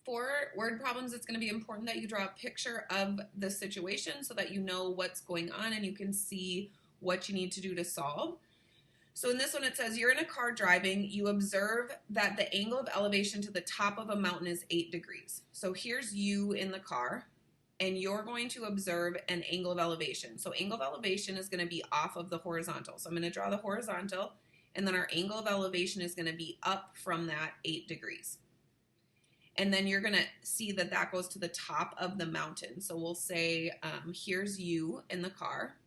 For word problems, it's going to be important that you draw a picture of the situation so that you know what's going on and you can see what you need to do to solve. So in this one, it says you're in a car driving. You observe that the angle of elevation to the top of a mountain is 8 degrees. So here's you in the car, and you're going to observe an angle of elevation. So angle of elevation is going to be off of the horizontal. So I'm going to draw the horizontal, and then our angle of elevation is going to be up from that 8 degrees. And then you're going to see that that goes to the top of the mountain. So we'll say here's you in the car,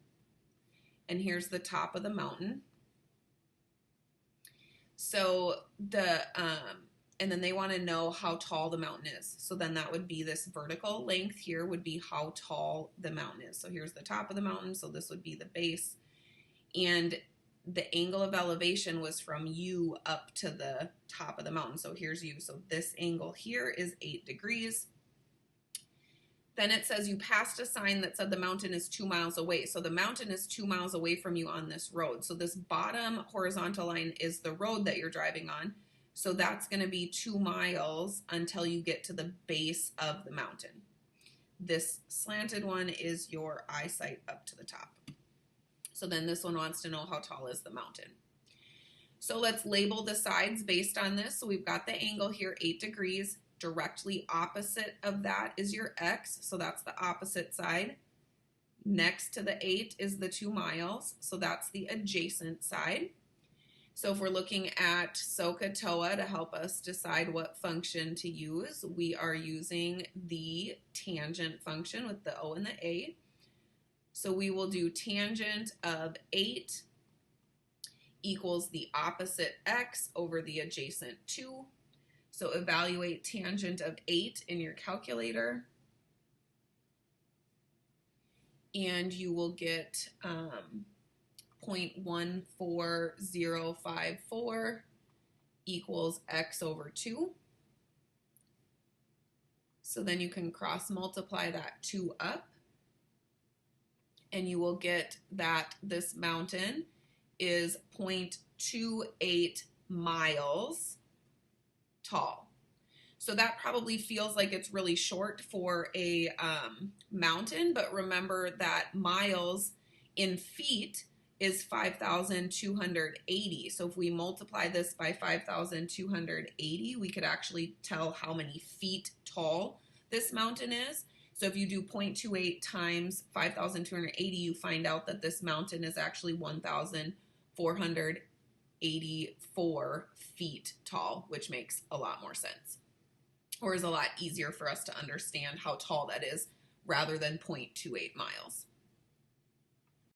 and here's the top of the mountain. So and then they want to know how tall the mountain is. So then that would be this vertical length here would be how tall the mountain is. So here's the top of the mountain. So this would be the base. And the angle of elevation was from you up to the top of the mountain. So here's you. So this angle here is 8 degrees. Then it says you passed a sign that said the mountain is 2 miles away. So the mountain is 2 miles away from you on this road. So this bottom horizontal line is the road that you're driving on. So that's going to be 2 miles until you get to the base of the mountain. This slanted one is your eyesight up to the top. So then this one wants to know how tall is the mountain. So let's label the sides based on this. So we've got the angle here, 8 degrees. Directly opposite of that is your x, so that's the opposite side. Next to the 8 is the 2 miles, so that's the adjacent side. So if we're looking at SOHCAHTOA to help us decide what function to use, we are using the tangent function with the O and the A. So we will do tangent of 8 equals the opposite x over the adjacent 2. So evaluate tangent of 8 in your calculator, and you will get 0.14054 equals x over 2. So then you can cross multiply that 2 up, and you will get that this mountain is 0.28 miles tall. So that probably feels like it's really short for a mountain, but remember that miles in feet is 5,280. So if we multiply this by 5,280, we could actually tell how many feet tall this mountain is. So if you do 0.28 times 5,280, you find out that this mountain is actually 1,484 feet tall, which makes a lot more sense, or is a lot easier for us to understand how tall that is rather than 0.28 miles.